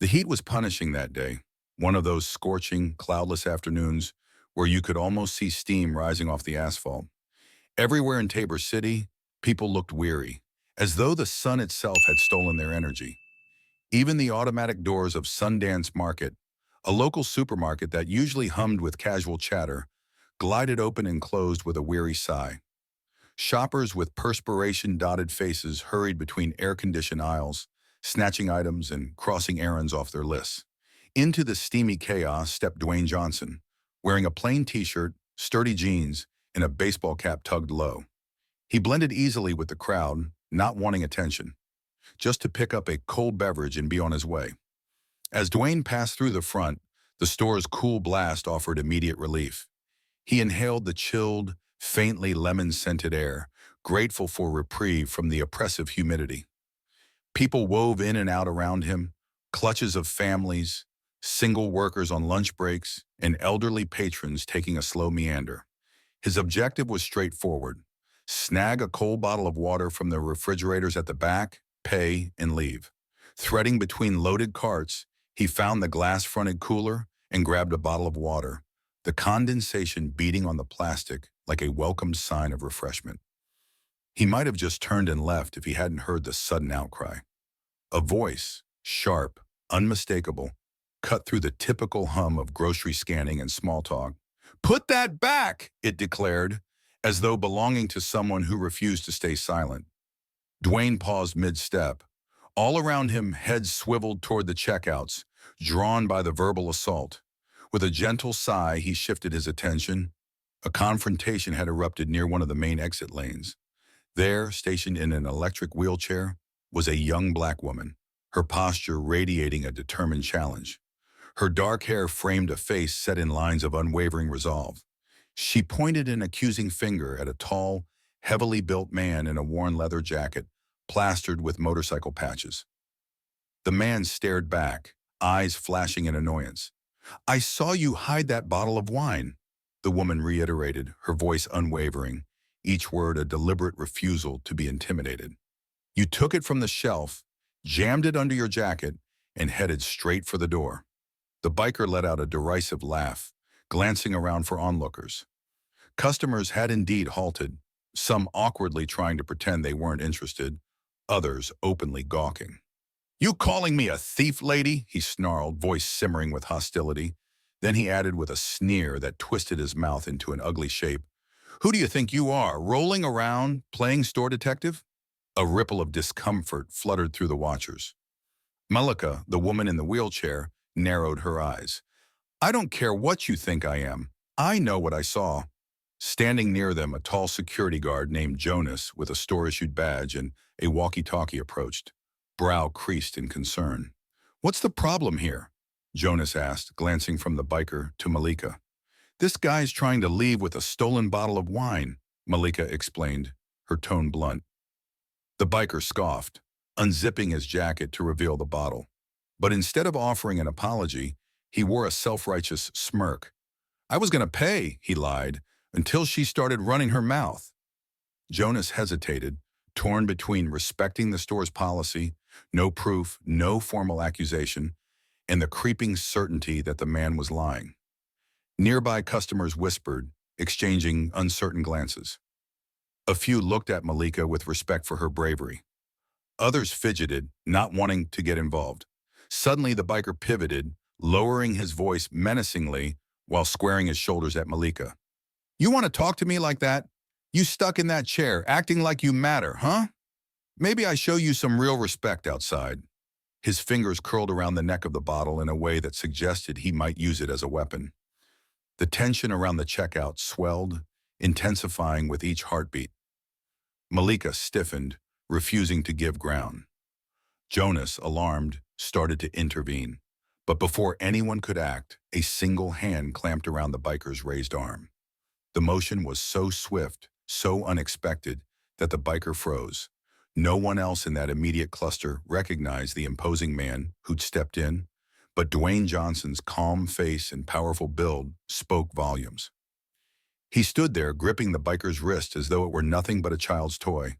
The heat was punishing that day, one of those scorching, cloudless afternoons where you could almost see steam rising off the asphalt. Everywhere in Tabor City, people looked weary, as though the sun itself had stolen their energy. Even the automatic doors of Sundance Market, a local supermarket that usually hummed with casual chatter, glided open and closed with a weary sigh. Shoppers with perspiration-dotted faces hurried between air-conditioned aisles, snatching items and crossing errands off their lists. Into the steamy chaos stepped Dwayne Johnson, wearing a plain t-shirt, sturdy jeans, and a baseball cap tugged low. He blended easily with the crowd, not wanting attention, just to pick up a cold beverage and be on his way. As Dwayne passed through the front, the store's cool blast offered immediate relief. He inhaled the chilled, faintly lemon-scented air, grateful for reprieve from the oppressive humidity. People wove in and out around him, clutches of families, single workers on lunch breaks, and elderly patrons taking a slow meander. His objective was straightforward: snag a cold bottle of water from the refrigerators at the back, pay, and leave. Threading between loaded carts, he found the glass-fronted cooler and grabbed a bottle of water, the condensation beating on the plastic like a welcome sign of refreshment. He might have just turned and left if he hadn't heard the sudden outcry. A voice, sharp, unmistakable, cut through the typical hum of grocery scanning and small talk. "Put that back!" it declared, as though belonging to someone who refused to stay silent. Dwayne paused mid-step. All around him, heads swiveled toward the checkouts, drawn by the verbal assault. With a gentle sigh, he shifted his attention. A confrontation had erupted near one of the main exit lanes. There, stationed in an electric wheelchair, was a young black woman, her posture radiating a determined challenge. Her dark hair framed a face set in lines of unwavering resolve. She pointed an accusing finger at a tall, heavily built man in a worn leather jacket, plastered with motorcycle patches. The man stared back, eyes flashing in annoyance. "I saw you hide that bottle of wine," the woman reiterated, her voice unwavering, each word a deliberate refusal to be intimidated. "You took it from the shelf, jammed it under your jacket, and headed straight for the door." The biker let out a derisive laugh, glancing around for onlookers. Customers had indeed halted, some awkwardly trying to pretend they weren't interested, others openly gawking. "You calling me a thief, lady?" he snarled, voice simmering with hostility. Then he added with a sneer that twisted his mouth into an ugly shape, "Who do you think you are, rolling around, playing store detective?" A ripple of discomfort fluttered through the watchers. Malika, the woman in the wheelchair, narrowed her eyes. "I don't care what you think I am. I know what I saw." Standing near them, a tall security guard named Jonas with a store-issued badge and a walkie-talkie approached, brow creased in concern. "What's the problem here?" Jonas asked, glancing from the biker to Malika. "This guy's trying to leave with a stolen bottle of wine," Malika explained, her tone blunt. The biker scoffed, unzipping his jacket to reveal the bottle. But instead of offering an apology, he wore a self-righteous smirk. "I was going to pay," he lied, "until she started running her mouth." Jonas hesitated, torn between respecting the store's policy, no proof, no formal accusation, and the creeping certainty that the man was lying. Nearby customers whispered, exchanging uncertain glances. A few looked at Malika with respect for her bravery. Others fidgeted, not wanting to get involved. Suddenly, the biker pivoted, lowering his voice menacingly while squaring his shoulders at Malika. "You want to talk to me like that? You stuck in that chair, acting like you matter, huh? Maybe I show you some real respect outside." His fingers curled around the neck of the bottle in a way that suggested he might use it as a weapon. The tension around the checkout swelled, intensifying with each heartbeat. Malika stiffened, refusing to give ground. Jonas, alarmed, started to intervene. But before anyone could act, a single hand clamped around the biker's raised arm. The motion was so swift, so unexpected, that the biker froze. No one else in that immediate cluster recognized the imposing man who'd stepped in, but Dwayne Johnson's calm face and powerful build spoke volumes. He stood there, gripping the biker's wrist as though it were nothing but a child's toy.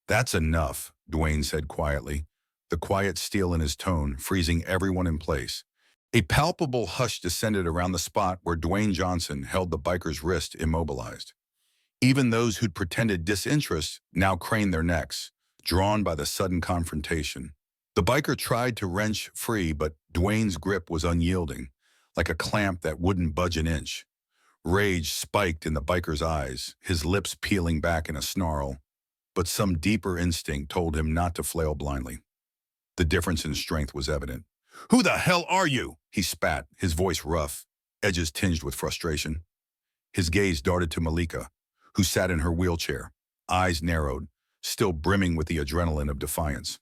"That's enough," Dwayne said quietly, the quiet steel in his tone freezing everyone in place. A palpable hush descended around the spot where Dwayne Johnson held the biker's wrist immobilized. Even those who'd pretended disinterest now craned their necks, drawn by the sudden confrontation. The biker tried to wrench free, but Dwayne's grip was unyielding, like a clamp that wouldn't budge an inch. Rage spiked in the biker's eyes, his lips peeling back in a snarl, but some deeper instinct told him not to flail blindly. The difference in strength was evident. "Who the hell are you?" he spat, his voice rough, edges tinged with frustration. His gaze darted to Malika, who sat in her wheelchair, eyes narrowed, still brimming with the adrenaline of defiance.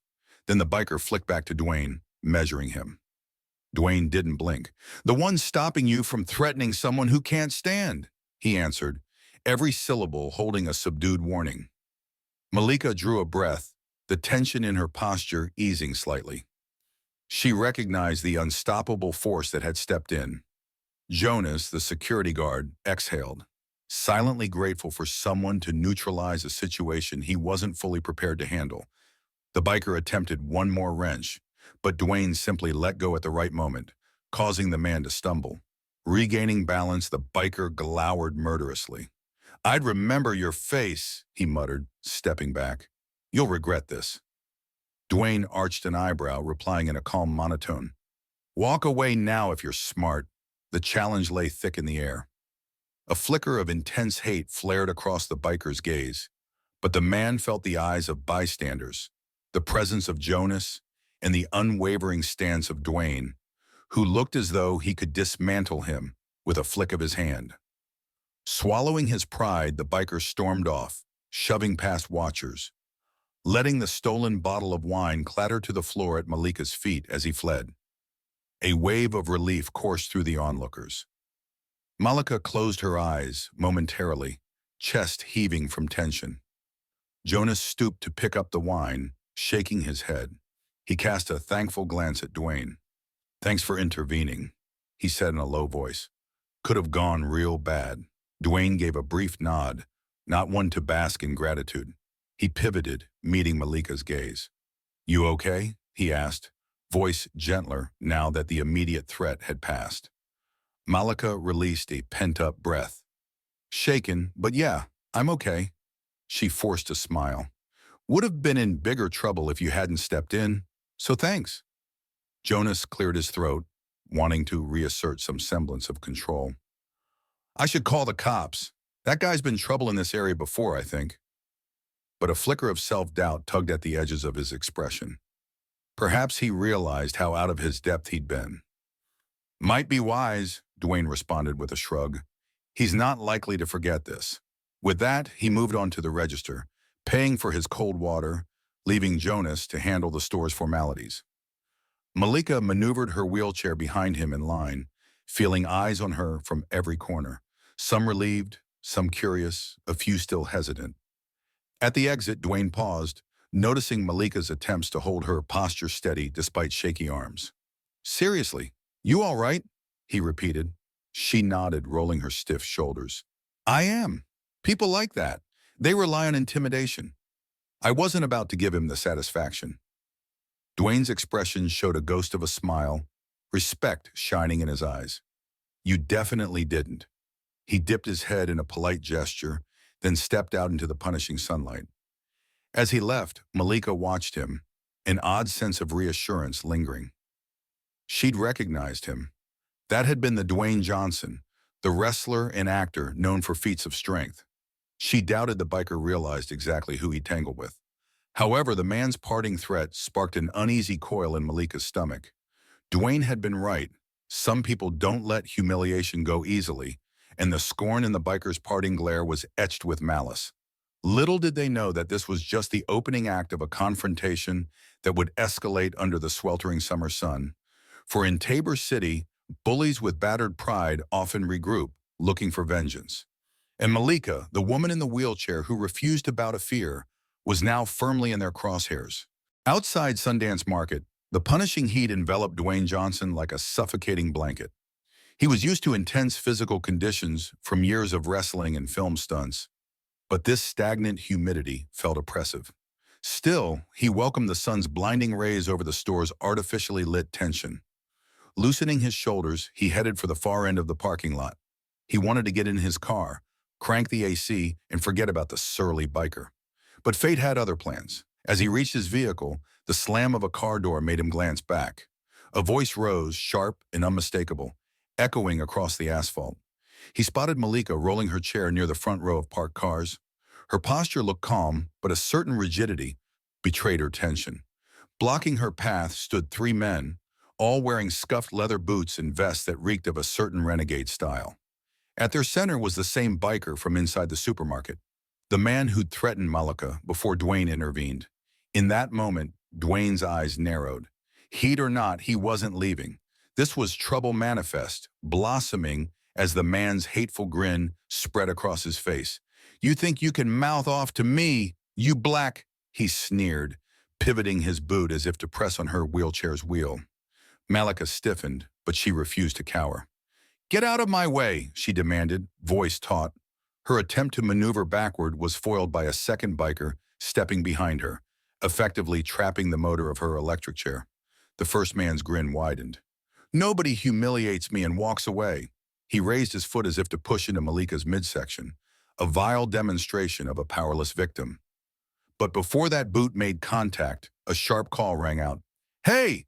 Then the biker flicked back to Dwayne, measuring him. Dwayne didn't blink. "The one stopping you from threatening someone who can't stand," he answered, every syllable holding a subdued warning. Malika drew a breath, the tension in her posture easing slightly. She recognized the unstoppable force that had stepped in. Jonas, the security guard, exhaled, silently grateful for someone to neutralize a situation he wasn't fully prepared to handle. The biker attempted one more wrench, but Dwayne simply let go at the right moment, causing the man to stumble. Regaining balance, the biker glowered murderously. "I'd remember your face," he muttered, stepping back. "You'll regret this." Dwayne arched an eyebrow, replying in a calm monotone. "Walk away now if you're smart." The challenge lay thick in the air. A flicker of intense hate flared across the biker's gaze, but the man felt the eyes of bystanders, the presence of Jonas, and the unwavering stance of Dwayne, who looked as though he could dismantle him with a flick of his hand. Swallowing his pride, the biker stormed off, shoving past watchers, letting the stolen bottle of wine clatter to the floor at Malika's feet as he fled. A wave of relief coursed through the onlookers. Malika closed her eyes momentarily, chest heaving from tension. Jonas stooped to pick up the wine, shaking his head. He cast a thankful glance at Dwayne. "Thanks for intervening," he said in a low voice. "Could have gone real bad." Dwayne gave a brief nod, not one to bask in gratitude. He pivoted, meeting Malika's gaze. "You okay?" he asked, voice gentler now that the immediate threat had passed. Malika released a pent-up breath. "Shaken, but yeah, I'm okay." She forced a smile. "Would have been in bigger trouble if you hadn't stepped in, so thanks." Jonas cleared his throat, wanting to reassert some semblance of control. "I should call the cops. That guy's been trouble in this area before, I think." But a flicker of self-doubt tugged at the edges of his expression. Perhaps he realized how out of his depth he'd been. "Might be wise," Dwayne responded with a shrug. "He's not likely to forget this." With that, he moved on to the register, paying for his cold water, leaving Jonas to handle the store's formalities. Malika maneuvered her wheelchair behind him in line, feeling eyes on her from every corner, some relieved, some curious, a few still hesitant. At the exit, Dwayne paused, noticing Malika's attempts to hold her posture steady despite shaky arms. "Seriously, you all right?" he repeated. She nodded, rolling her stiff shoulders. "I am. People like that. They rely on intimidation." I wasn't about to give him the satisfaction. Dwayne's expression showed a ghost of a smile, respect shining in his eyes. "You definitely didn't." He dipped his head in a polite gesture, then stepped out into the punishing sunlight. As he left, Malika watched him, an odd sense of reassurance lingering. She'd recognized him. That had been the Dwayne Johnson, the wrestler and actor known for feats of strength. She doubted the biker realized exactly who he tangled with. However, the man's parting threat sparked an uneasy coil in Malika's stomach. Dwayne had been right. Some people don't let humiliation go easily, and the scorn in the biker's parting glare was etched with malice. Little did they know that this was just the opening act of a confrontation that would escalate under the sweltering summer sun. For in Tabor City, bullies with battered pride often regroup, looking for vengeance. And Malika, the woman in the wheelchair who refused to bow to fear, was now firmly in their crosshairs. Outside Sundance Market, the punishing heat enveloped Dwayne Johnson like a suffocating blanket. He was used to intense physical conditions from years of wrestling and film stunts, but this stagnant humidity felt oppressive. Still, he welcomed the sun's blinding rays over the store's artificially lit tension. Loosening his shoulders, he headed for the far end of the parking lot. He wanted to get in his car, crank the AC, and forget about the surly biker. But fate had other plans. As he reached his vehicle, the slam of a car door made him glance back. A voice rose, sharp and unmistakable, echoing across the asphalt. He spotted Malika rolling her chair near the front row of parked cars. Her posture looked calm, but a certain rigidity betrayed her tension. Blocking her path stood three men, all wearing scuffed leather boots and vests that reeked of a certain renegade style. At their center was the same biker from inside the supermarket, the man who'd threatened Malika before Dwayne intervened. In that moment, Dwayne's eyes narrowed. Heat or not, he wasn't leaving. This was trouble manifest, blossoming as the man's hateful grin spread across his face. "You think you can mouth off to me, you black?" he sneered, pivoting his boot as if to press on her wheelchair's wheel. Malika stiffened, but she refused to cower. "Get out of my way," she demanded, voice taut. Her attempt to maneuver backward was foiled by a second biker stepping behind her, effectively trapping the motor of her electric chair. The first man's grin widened. "Nobody humiliates me and walks away." He raised his foot as if to push into Malika's midsection, a vile demonstration of a powerless victim. But before that boot made contact, a sharp call rang out. "Hey!"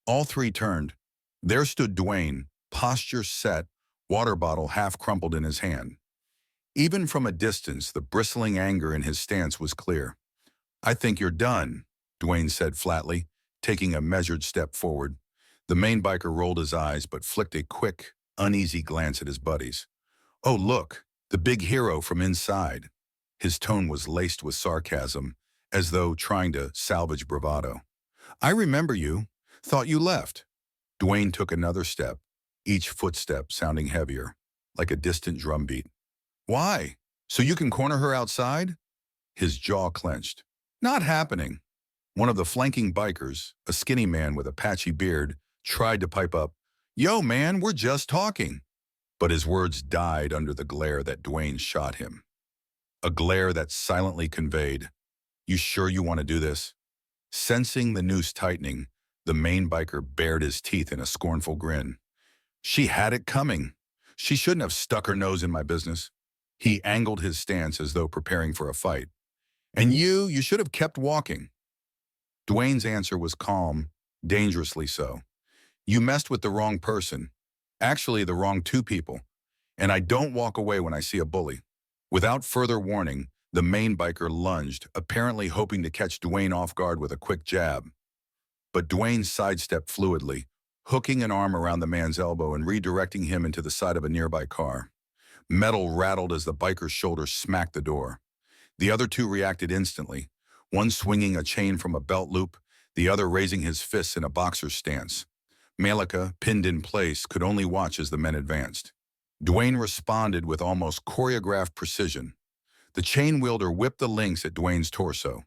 All three turned. There stood Dwayne, posture set, water bottle half crumpled in his hand. Even from a distance, the bristling anger in his stance was clear. "I think you're done," Dwayne said flatly, taking a measured step forward. The main biker rolled his eyes but flicked a quick, uneasy glance at his buddies. "Oh, look, the big hero from inside." His tone was laced with sarcasm, as though trying to salvage bravado. "I remember you. Thought you left." Dwayne took another step, each footstep sounding heavier, like a distant drumbeat. "Why? So you can corner her outside?" His jaw clenched. "Not happening." One of the flanking bikers, a skinny man with a patchy beard, tried to pipe up, "Yo, man, we're just talking." But his words died under the glare that Dwayne shot him. A glare that silently conveyed, "You sure you want to do this?" Sensing the noose tightening, the main biker bared his teeth in a scornful grin. "She had it coming. She shouldn't have stuck her nose in my business." He angled his stance as though preparing for a fight. "And you should have kept walking." Dwayne's answer was calm, dangerously so. "You messed with the wrong person. Actually, the wrong two people. And I don't walk away when I see a bully." Without further warning, the main biker lunged, apparently hoping to catch Dwayne off guard with a quick jab. But Dwayne sidestepped fluidly, hooking an arm around the man's elbow and redirecting him into the side of a nearby car. Metal rattled as the biker's shoulder smacked the door. The other two reacted instantly, one swinging a chain from a belt loop, the other raising his fists in a boxer's stance. Malika, pinned in place, could only watch as the men advanced. Dwayne responded with almost choreographed precision. The chain wielder whipped the links at Dwayne's torso.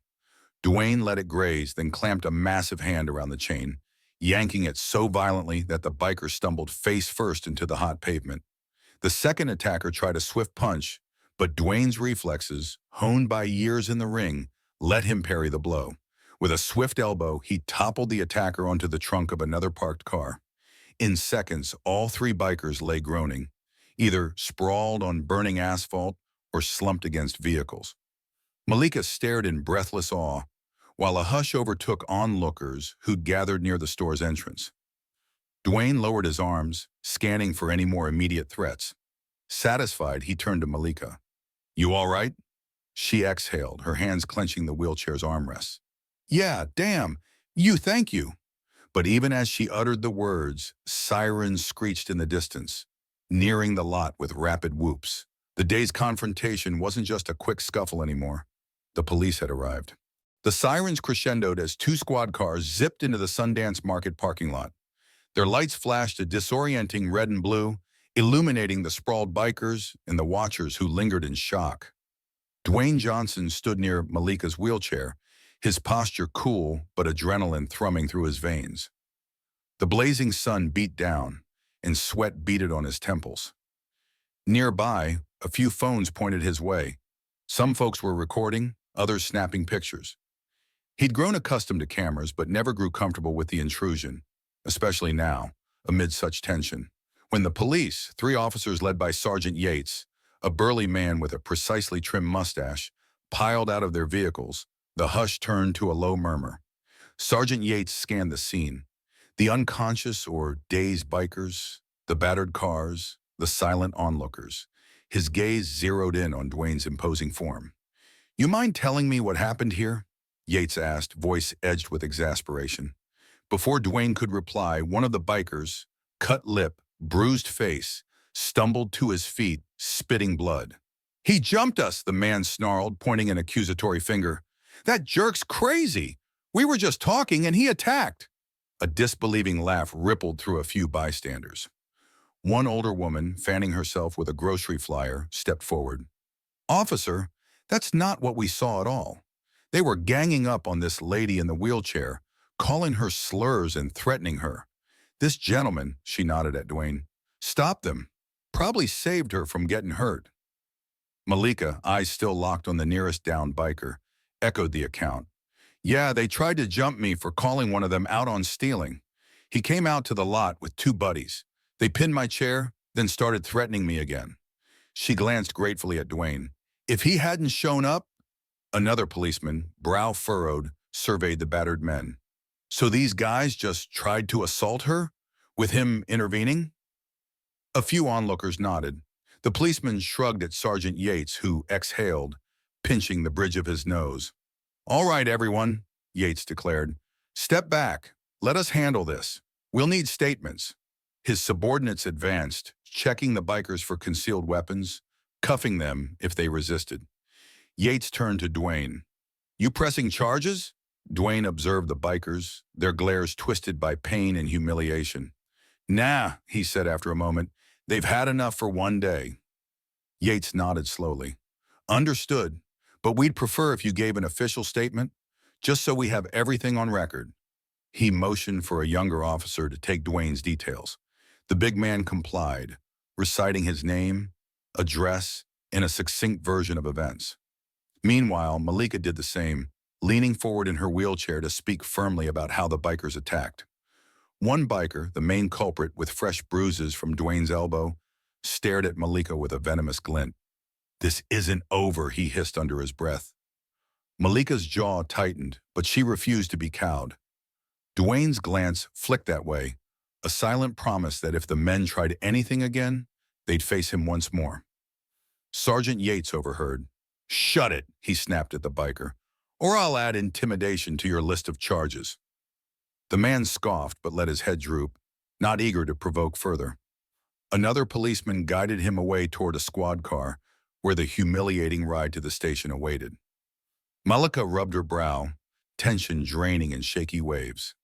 Dwayne let it graze, then clamped a massive hand around the chain, yanking it so violently that the biker stumbled face first into the hot pavement. The second attacker tried a swift punch, but Dwayne's reflexes, honed by years in the ring, let him parry the blow. With a swift elbow, he toppled the attacker onto the trunk of another parked car. In seconds, all three bikers lay groaning, either sprawled on burning asphalt or slumped against vehicles. Malika stared in breathless awe, while a hush overtook onlookers who'd gathered near the store's entrance. Dwayne lowered his arms, scanning for any more immediate threats. Satisfied, he turned to Malika. "You all right?" She exhaled, her hands clenching the wheelchair's armrests. "Yeah, damn. Thank you." But even as she uttered the words, sirens screeched in the distance, nearing the lot with rapid whoops. The day's confrontation wasn't just a quick scuffle anymore. The police had arrived. The sirens crescendoed as two squad cars zipped into the Sundance Market parking lot. Their lights flashed a disorienting red and blue, illuminating the sprawled bikers and the watchers who lingered in shock. Dwayne Johnson stood near Malika's wheelchair, his posture cool but adrenaline thrumming through his veins. The blazing sun beat down, and sweat beaded on his temples. Nearby, a few phones pointed his way. Some folks were recording, others snapping pictures. He'd grown accustomed to cameras, but never grew comfortable with the intrusion, especially now, amid such tension. When the police, three officers led by Sergeant Yates, a burly man with a precisely trimmed mustache, piled out of their vehicles, the hush turned to a low murmur. Sergeant Yates scanned the scene. The unconscious or dazed bikers, the battered cars, the silent onlookers. His gaze zeroed in on Dwayne's imposing form. "You mind telling me what happened here?" Yates asked, voice edged with exasperation. Before Dwayne could reply, one of the bikers, cut lip, bruised face, stumbled to his feet, spitting blood. "He jumped us," the man snarled, pointing an accusatory finger. "That jerk's crazy. We were just talking and he attacked." A disbelieving laugh rippled through a few bystanders. One older woman, fanning herself with a grocery flyer, stepped forward. "Officer, that's not what we saw at all. They were ganging up on this lady in the wheelchair, calling her slurs and threatening her. This gentleman," she nodded at Dwayne, "stopped them. Probably saved her from getting hurt." Malika, eyes still locked on the nearest downed biker, echoed the account. "Yeah, they tried to jump me for calling one of them out on stealing. He came out to the lot with two buddies. They pinned my chair, then started threatening me again." She glanced gratefully at Dwayne. "If he hadn't shown up—" Another policeman, brow furrowed, surveyed the battered men. "So these guys just tried to assault her, with him intervening?" A few onlookers nodded. The policeman shrugged at Sergeant Yates, who exhaled, pinching the bridge of his nose. "All right, everyone," Yates declared. "Step back. Let us handle this. We'll need statements." His subordinates advanced, checking the bikers for concealed weapons, cuffing them if they resisted. Yates turned to Dwayne. "You pressing charges?" Dwayne observed the bikers, their glares twisted by pain and humiliation. "Nah," he said after a moment. "They've had enough for one day." Yates nodded slowly. "Understood, but we'd prefer if you gave an official statement, just so we have everything on record." He motioned for a younger officer to take Dwayne's details. The big man complied, reciting his name, address, and a succinct version of events. Meanwhile, Malika did the same, leaning forward in her wheelchair to speak firmly about how the bikers attacked. One biker, the main culprit with fresh bruises from Dwayne's elbow, stared at Malika with a venomous glint. "This isn't over," he hissed under his breath. Malika's jaw tightened, but she refused to be cowed. Dwayne's glance flicked that way, a silent promise that if the men tried anything again, they'd face him once more. Sergeant Yates overheard. "Shut it," he snapped at the biker, "or I'll add intimidation to your list of charges." The man scoffed but let his head droop, not eager to provoke further. Another policeman guided him away toward a squad car, where the humiliating ride to the station awaited. Malika rubbed her brow, tension draining in shaky waves.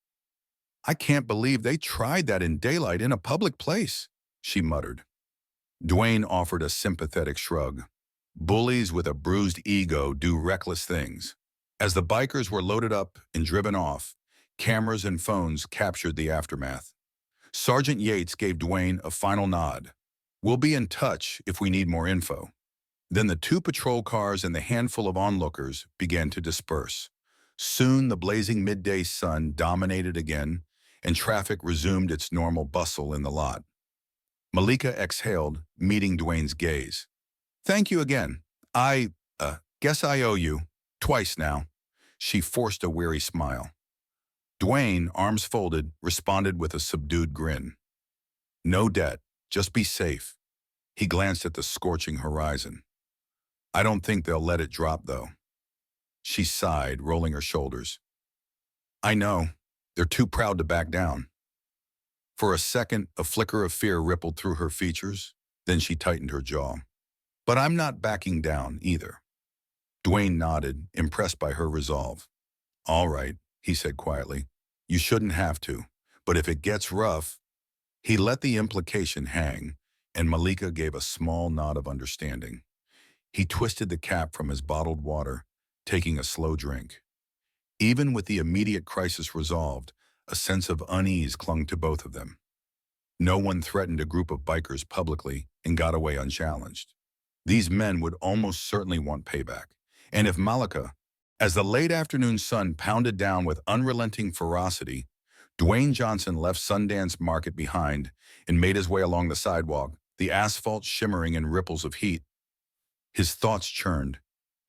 "I can't believe they tried that in daylight in a public place," she muttered. Dwayne offered a sympathetic shrug. "Bullies with a bruised ego do reckless things." As the bikers were loaded up and driven off, cameras and phones captured the aftermath. Sergeant Yates gave Dwayne a final nod. "We'll be in touch if we need more info." Then the two patrol cars and the handful of onlookers began to disperse. Soon the blazing midday sun dominated again, and traffic resumed its normal bustle in the lot. Malika exhaled, meeting Dwayne's gaze. "Thank you again. Guess I owe you. Twice now." She forced a weary smile. Dwayne, arms folded, responded with a subdued grin. "No debt. Just be safe." He glanced at the scorching horizon. "I don't think they'll let it drop, though." She sighed, rolling her shoulders. "I know. They're too proud to back down." For a second, a flicker of fear rippled through her features, then she tightened her jaw. "But I'm not backing down, either." Dwayne nodded, impressed by her resolve. "All right," he said quietly. "You shouldn't have to, but if it gets rough—" He let the implication hang, and Malika gave a small nod of understanding. He twisted the cap from his bottled water, taking a slow drink. Even with the immediate crisis resolved, a sense of unease clung to both of them. No one threatened a group of bikers publicly and got away unchallenged. These men would almost certainly want payback. And if Malika, As the late afternoon sun pounded down with unrelenting ferocity, Dwayne Johnson left Sundance Market behind and made his way along the sidewalk, the asphalt shimmering in ripples of heat. His thoughts churned.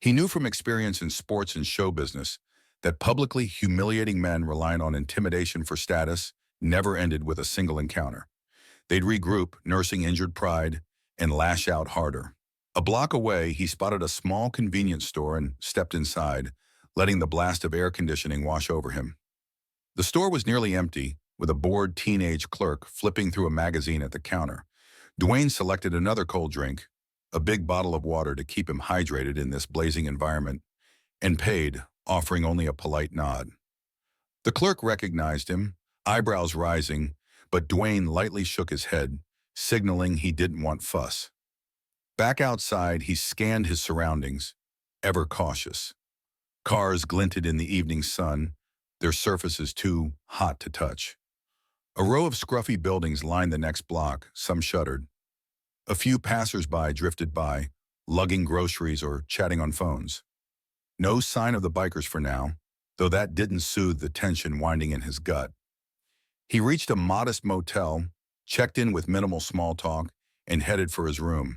He knew from experience in sports and show business that publicly humiliating men relying on intimidation for status never ended with a single encounter. They'd regroup, nursing injured pride, and lash out harder. A block away, he spotted a small convenience store and stepped inside, letting the blast of air conditioning wash over him. The store was nearly empty, with a bored teenage clerk flipping through a magazine at the counter. Dwayne selected another cold drink, a big bottle of water to keep him hydrated in this blazing environment, and paid, offering only a polite nod. The clerk recognized him, eyebrows rising, but Dwayne lightly shook his head, signaling he didn't want fuss. Back outside, he scanned his surroundings, ever cautious. Cars glinted in the evening sun, their surfaces too hot to touch. A row of scruffy buildings lined the next block, some shuttered. A few passers-by drifted by, lugging groceries or chatting on phones. No sign of the bikers for now, though that didn't soothe the tension winding in his gut. He reached a modest motel, checked in with minimal small talk, and headed for his room.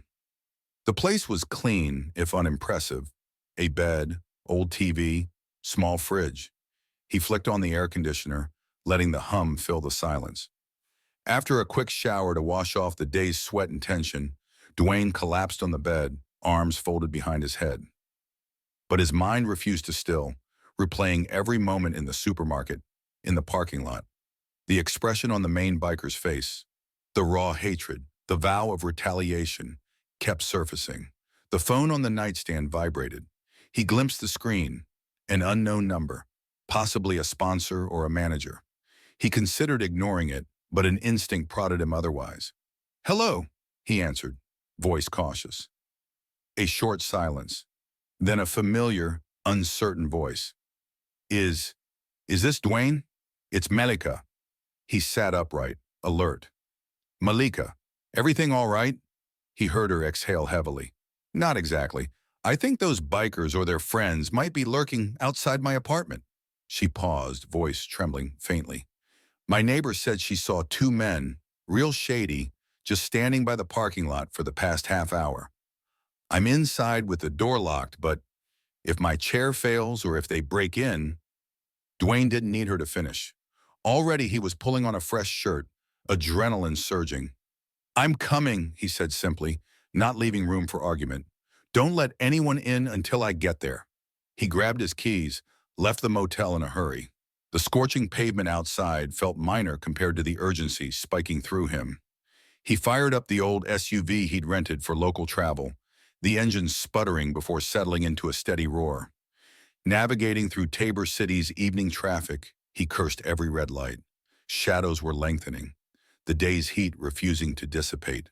The place was clean, if unimpressive. A bed, old TV, small fridge. He flicked on the air conditioner, letting the hum fill the silence. After a quick shower to wash off the day's sweat and tension, Dwayne collapsed on the bed, arms folded behind his head. But his mind refused to still, replaying every moment in the supermarket, in the parking lot. The expression on the main biker's face, the raw hatred, the vow of retaliation, kept surfacing. The phone on the nightstand vibrated. He glimpsed the screen, an unknown number, possibly a sponsor or a manager. He considered ignoring it, but an instinct prodded him otherwise. "Hello," he answered, voice cautious. A short silence, then a familiar, uncertain voice. Is this Dwayne? It's Malika." He sat upright, alert. "Malika, everything all right?" He heard her exhale heavily. "Not exactly. I think those bikers or their friends might be lurking outside my apartment." She paused, voice trembling faintly. "My neighbor said she saw two men, real shady, just standing by the parking lot for the past half hour. I'm inside with the door locked, but if my chair fails or if they break in..." Dwayne didn't need her to finish. Already he was pulling on a fresh shirt, adrenaline surging. "I'm coming," he said simply, not leaving room for argument. "Don't let anyone in until I get there." He grabbed his keys, left the motel in a hurry. The scorching pavement outside felt minor compared to the urgency spiking through him. He fired up the old SUV he'd rented for local travel, the engine sputtering before settling into a steady roar. Navigating through Tabor City's evening traffic, he cursed every red light. Shadows were lengthening, the day's heat refusing to dissipate,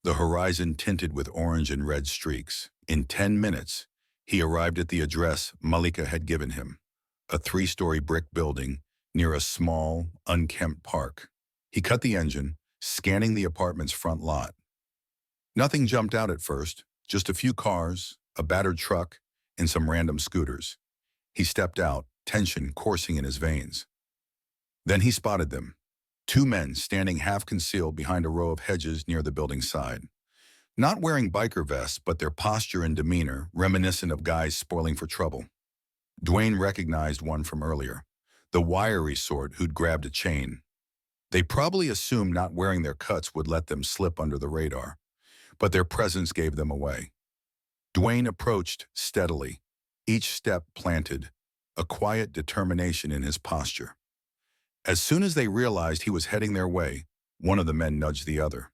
the horizon tinted with orange and red streaks. In 10 minutes, he arrived at the address Malika had given him, a 3-story brick building near a small, unkempt park. He cut the engine, scanning the apartment's front lot. Nothing jumped out at first, just a few cars, a battered truck, and some random scooters. He stepped out, tension coursing in his veins. Then he spotted them. 2 men standing half-concealed behind a row of hedges near the building's side. Not wearing biker vests, but their posture and demeanor reminiscent of guys spoiling for trouble. Dwayne recognized one from earlier, the wiry sort who'd grabbed a chain. They probably assumed not wearing their cuts would let them slip under the radar, but their presence gave them away. Dwayne approached steadily, each step planted, a quiet determination in his posture. As soon as they realized he was heading their way, one of the men nudged the other.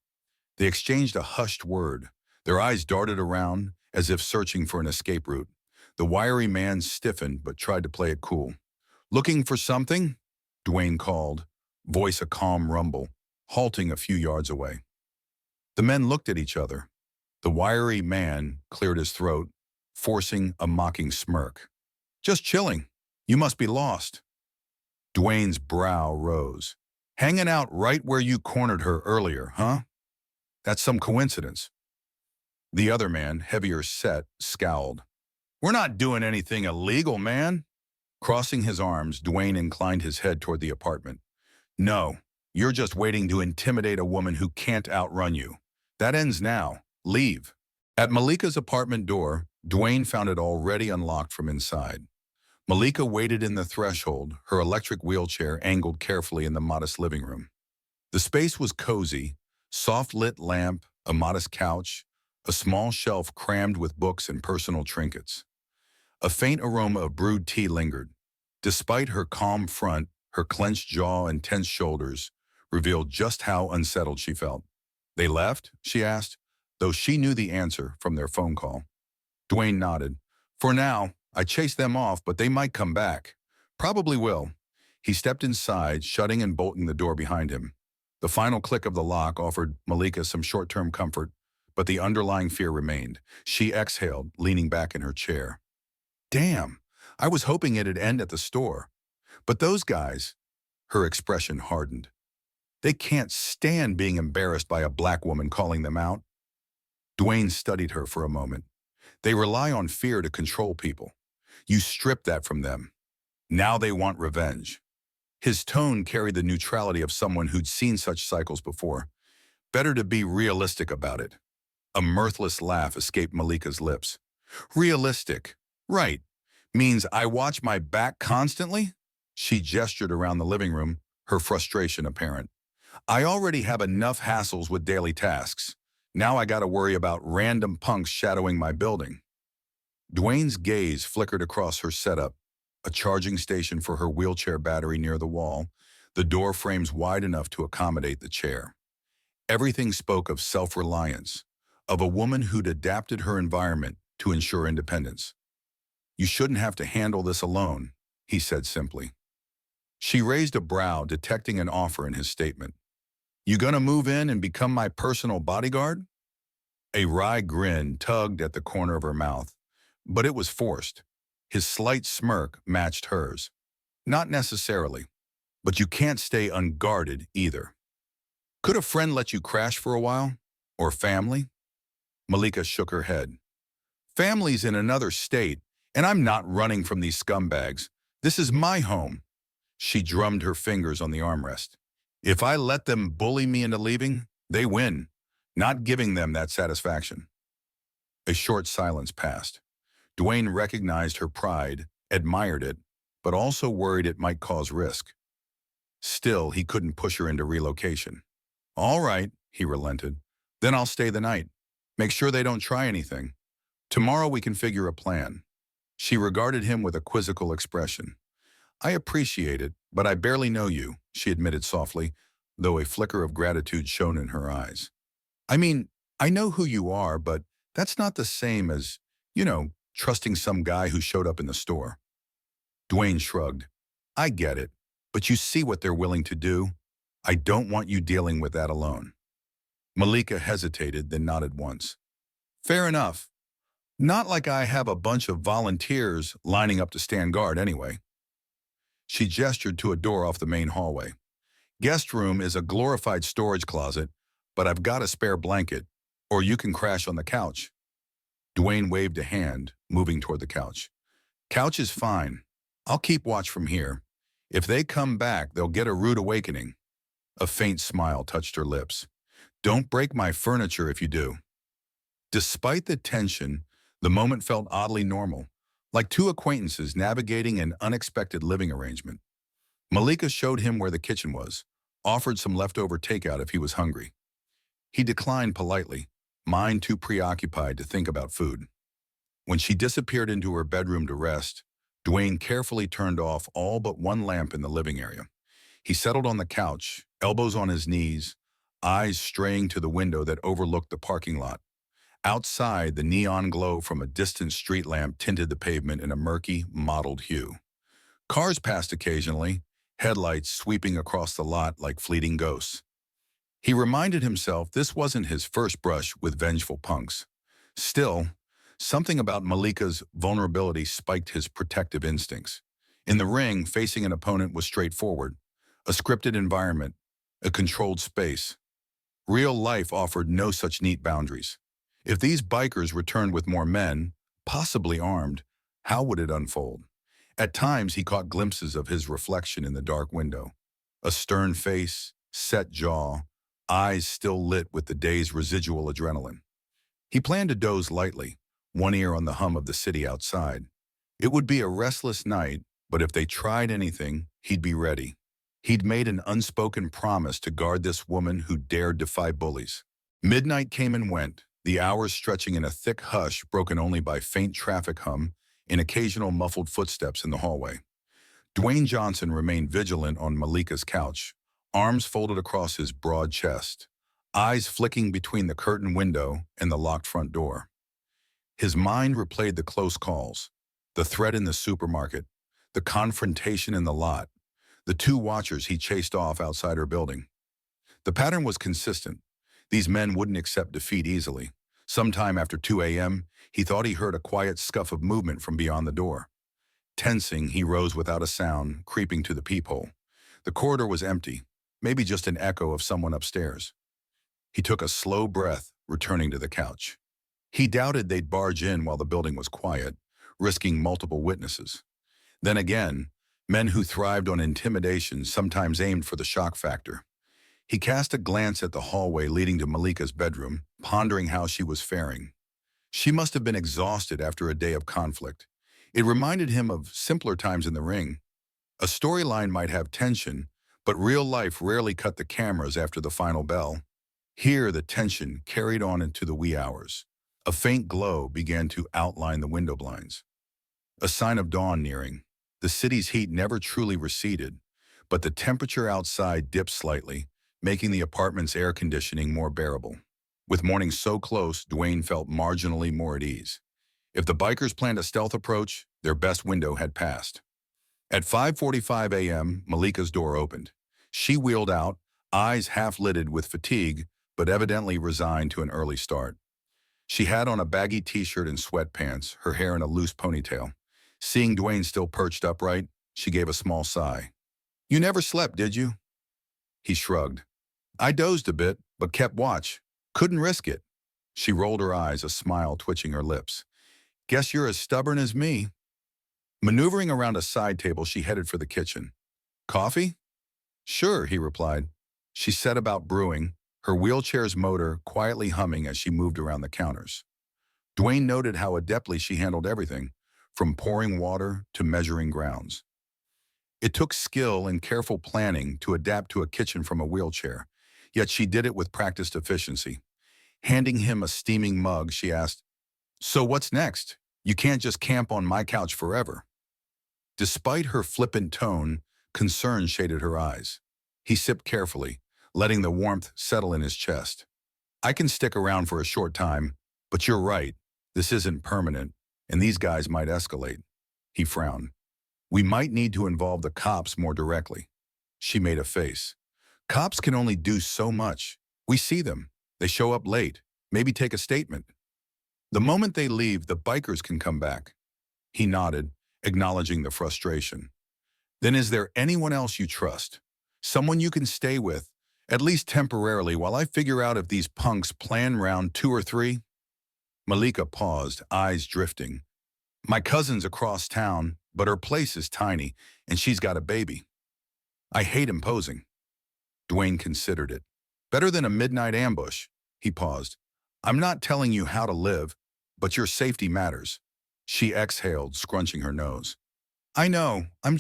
They exchanged a hushed word. Their eyes darted around, as if searching for an escape route. The wiry man stiffened but tried to play it cool. "Looking for something?" Dwayne called, voice a calm rumble, halting a few yards away. The men looked at each other. The wiry man cleared his throat, forcing a mocking smirk. "Just chilling. You must be lost." Dwayne's brow rose. "Hanging out right where you cornered her earlier, huh? That's some coincidence." The other man, heavier set, scowled. We're not doing anything illegal, man. Crossing his arms, Dwayne inclined his head toward the apartment. No, you're just waiting to intimidate a woman who can't outrun you. That ends now. Leave. At Malika's apartment door, Dwayne found it already unlocked from inside. Malika waited in the threshold, her electric wheelchair angled carefully in the modest living room. The space was cozy, soft-lit lamp, a modest couch, a small shelf crammed with books and personal trinkets. A faint aroma of brewed tea lingered. Despite her calm front, her clenched jaw and tense shoulders revealed just how unsettled she felt. They left? She asked, though she knew the answer from their phone call. Dwayne nodded. For now, I chased them off, but they might come back. Probably will. He stepped inside, shutting and bolting the door behind him. The final click of the lock offered Malika some short-term comfort, but the underlying fear remained. She exhaled, leaning back in her chair. Damn, I was hoping it'd end at the store. But those guys, her expression hardened. They can't stand being embarrassed by a black woman calling them out. Dwayne studied her for a moment. They rely on fear to control people. You strip that from them. Now they want revenge. His tone carried the neutrality of someone who'd seen such cycles before. Better to be realistic about it. A mirthless laugh escaped Malika's lips. Realistic. Right. Means I watch my back constantly? She gestured around the living room, her frustration apparent. I already have enough hassles with daily tasks. Now I gotta worry about random punks shadowing my building. Dwayne's gaze flickered across her setup, a charging station for her wheelchair battery near the wall, the door frames wide enough to accommodate the chair. Everything spoke of self-reliance, of a woman who'd adapted her environment to ensure independence. You shouldn't have to handle this alone, he said simply. She raised a brow, detecting an offer in his statement. You gonna move in and become my personal bodyguard? A wry grin tugged at the corner of her mouth, but it was forced. His slight smirk matched hers. Not necessarily, but you can't stay unguarded either. Could a friend let you crash for a while? Or family? Malika shook her head. Family's in another state, and I'm not running from these scumbags. This is my home. She drummed her fingers on the armrest. If I let them bully me into leaving, they win, not giving them that satisfaction. A short silence passed. Dwayne recognized her pride, admired it, but also worried it might cause risk. Still, he couldn't push her into relocation. All right, he relented. Then I'll stay the night. Make sure they don't try anything. Tomorrow we can figure a plan. She regarded him with a quizzical expression. I appreciate it, but I barely know you, she admitted softly, though a flicker of gratitude shone in her eyes. I mean, I know who you are, but that's not the same as, trusting some guy who showed up in the store. Dwayne shrugged. I get it, but you see what they're willing to do. I don't want you dealing with that alone. Malika hesitated, then nodded once. Fair enough. Not like I have a bunch of volunteers lining up to stand guard anyway. She gestured to a door off the main hallway. Guest room is a glorified storage closet, but I've got a spare blanket, or you can crash on the couch. Dwayne waved a hand, moving toward the couch. Couch is fine. I'll keep watch from here. If they come back, they'll get a rude awakening. A faint smile touched her lips. Don't break my furniture if you do. Despite the tension, the moment felt oddly normal, like two acquaintances navigating an unexpected living arrangement. Malika showed him where the kitchen was, offered some leftover takeout if he was hungry. He declined politely, mind too preoccupied to think about food. When she disappeared into her bedroom to rest, Dwayne carefully turned off all but one lamp in the living area. He settled on the couch, elbows on his knees, eyes straying to the window that overlooked the parking lot. Outside, the neon glow from a distant street lamp tinted the pavement in a murky, mottled hue. Cars passed occasionally, headlights sweeping across the lot like fleeting ghosts. He reminded himself this wasn't his first brush with vengeful punks. Still, something about Malika's vulnerability spiked his protective instincts. In the ring, facing an opponent was straightforward. A scripted environment, a controlled space. Real life offered no such neat boundaries. If these bikers returned with more men, possibly armed, How would it unfold? At times, he caught glimpses of his reflection in the dark window. A stern face, set jaw, eyes still lit with the day's residual adrenaline. He planned to doze lightly, one ear on the hum of the city outside. It would be a restless night, but if they tried anything, he'd be ready. He'd made an unspoken promise to guard this woman who dared defy bullies. Midnight came and went, the hours stretching in a thick hush broken only by faint traffic hum and occasional muffled footsteps in the hallway. Dwayne Johnson remained vigilant on Malika's couch, arms folded across his broad chest, eyes flicking between the curtained window and the locked front door. His mind replayed the close calls, the threat in the supermarket, the confrontation in the lot, the two watchers he chased off outside her building. The pattern was consistent. These men wouldn't accept defeat easily. Sometime after 2 a.m., he thought he heard a quiet scuff of movement from beyond the door. Tensing, he rose without a sound, creeping to the peephole. The corridor was empty, maybe just an echo of someone upstairs. He took a slow breath, returning to the couch. He doubted they'd barge in while the building was quiet, risking multiple witnesses. Then again, men who thrived on intimidation sometimes aimed for the shock factor. He cast a glance at the hallway leading to Malika's bedroom, pondering how she was faring. She must have been exhausted after a day of conflict. It reminded him of simpler times in the ring. A storyline might have tension, but real life rarely cut the cameras after the final bell. Here, the tension carried on into the wee hours. A faint glow began to outline the window blinds. A sign of dawn nearing. The city's heat never truly receded, but the temperature outside dipped slightly, making the apartment's air conditioning more bearable. With morning so close, Dwayne felt marginally more at ease. If the bikers planned a stealth approach, their best window had passed. At 5:45 a.m., Malika's door opened. She wheeled out, eyes half-lidded with fatigue, but evidently resigned to an early start. She had on a baggy t-shirt and sweatpants, her hair in a loose ponytail. Seeing Dwayne still perched upright, she gave a small sigh. "You never slept, did you?" He shrugged. "I dozed a bit, but kept watch. Couldn't risk it." She rolled her eyes, a smile twitching her lips. "Guess you're as stubborn as me." Maneuvering around a side table, she headed for the kitchen. "Coffee?" "Sure," he replied. She set about brewing, her wheelchair's motor quietly humming as she moved around the counters. Dwayne noted how adeptly she handled everything, from pouring water to measuring grounds. It took skill and careful planning to adapt to a kitchen from a wheelchair, yet she did it with practiced efficiency. Handing him a steaming mug, she asked, "So what's next? You can't just camp on my couch forever." Despite her flippant tone, concern shaded her eyes. He sipped carefully, letting the warmth settle in his chest. "I can stick around for a short time, but you're right. This isn't permanent, and these guys might escalate." He frowned. "We might need to involve the cops more directly." She made a face. "Cops can only do so much. We see them. They show up late, maybe take a statement. The moment they leave, the bikers can come back." He nodded, acknowledging the frustration. "Then is there anyone else you trust? Someone you can stay with, at least temporarily, while I figure out if these punks plan round 2 or 3? Malika paused, eyes drifting. "My cousin's across town, but her place is tiny, and she's got a baby. I hate imposing." Dwayne considered it. "Better than a midnight ambush." He paused. "I'm not telling you how to live, but your safety matters." She exhaled, scrunching her nose. "I know, I'm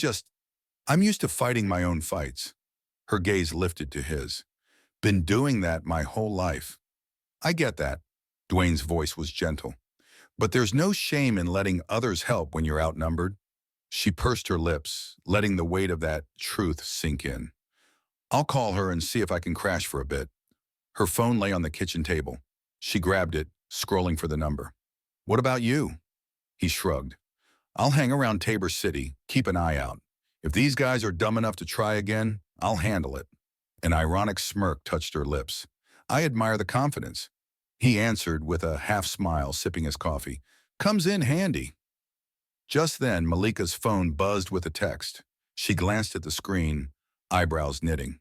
used to fighting my own fights." Her gaze lifted to his. "Been doing that my whole life." "I get that." Dwayne's voice was gentle. "But there's no shame in letting others help when you're outnumbered." She pursed her lips, letting the weight of that truth sink in. "I'll call her and see if I can crash for a bit." Her phone lay on the kitchen table. She grabbed it, scrolling for the number. "What about you?" He shrugged. "I'll hang around Tabor City, keep an eye out. If these guys are dumb enough to try again, I'll handle it." An ironic smirk touched her lips. "I admire the confidence." He answered with a half-smile, sipping his coffee. "Comes in handy." Just then, Malika's phone buzzed with a text. She glanced at the screen, eyebrows knitting.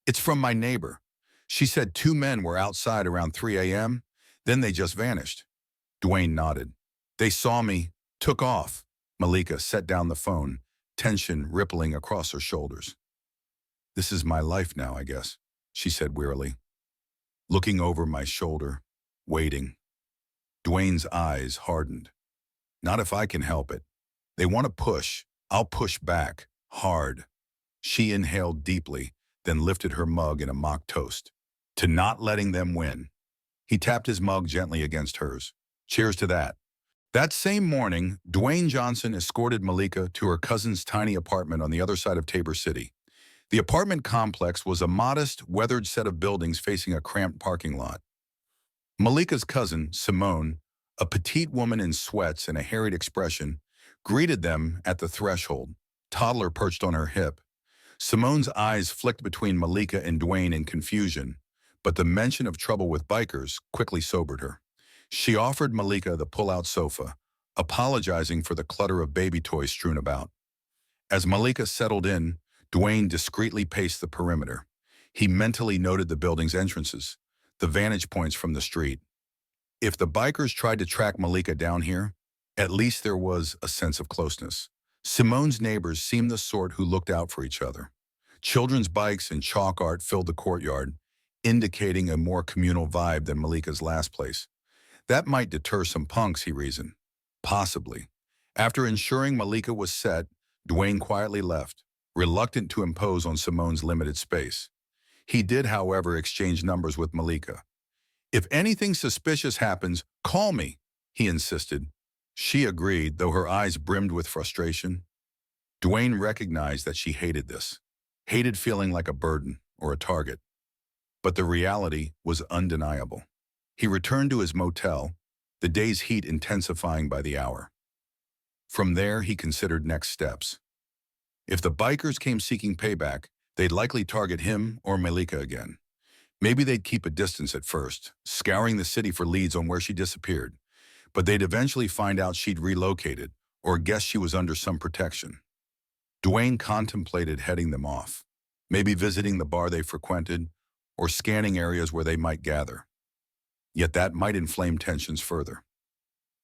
"It's from my neighbor. She said 2 men were outside around 3 a.m., then they just vanished." Dwayne nodded. "They saw me, took off. Malika set down the phone, tension rippling across her shoulders. "This is my life now, I guess," she said wearily, looking over my shoulder, waiting. Dwayne's eyes hardened. "Not if I can help it. They want to push. I'll push back. Hard." She inhaled deeply, then lifted her mug in a mock toast. "To not letting them win." He tapped his mug gently against hers. "Cheers to that." That same morning, Dwayne Johnson escorted Malika to her cousin's tiny apartment on the other side of Tabor City. The apartment complex was a modest, weathered set of buildings facing a cramped parking lot. Malika's cousin, Simone, a petite woman in sweats and a harried expression, greeted them at the threshold, toddler perched on her hip. Simone's eyes flicked between Malika and Dwayne in confusion, but the mention of trouble with bikers quickly sobered her. She offered Malika the pull-out sofa, apologizing for the clutter of baby toys strewn about. As Malika settled in, Dwayne discreetly paced the perimeter. He mentally noted the building's entrances, the vantage points from the street. If the bikers tried to track Malika down here, at least there was a sense of closeness. Simone's neighbors seemed the sort who looked out for each other. Children's bikes and chalk art filled the courtyard, indicating a more communal vibe than Malika's last place. That might deter some punks, he reasoned. Possibly. After ensuring Malika was set, Dwayne quietly left, reluctant to impose on Simone's limited space. He did, however, exchange numbers with Malika. "If anything suspicious happens, call me," he insisted. She agreed, though her eyes brimmed with frustration. Dwayne recognized that she hated this, hated feeling like a burden or a target. But the reality was undeniable. He returned to his motel, the day's heat intensifying by the hour. From there, he considered next steps. If the bikers came seeking payback, they'd likely target him or Malika again. Maybe they'd keep a distance at first, scouring the city for leads on where she disappeared. But they'd eventually find out she'd relocated or guess she was under some protection. Dwayne contemplated heading them off, maybe visiting the bar they frequented or scanning areas where they might gather. Yet that might inflame tensions further.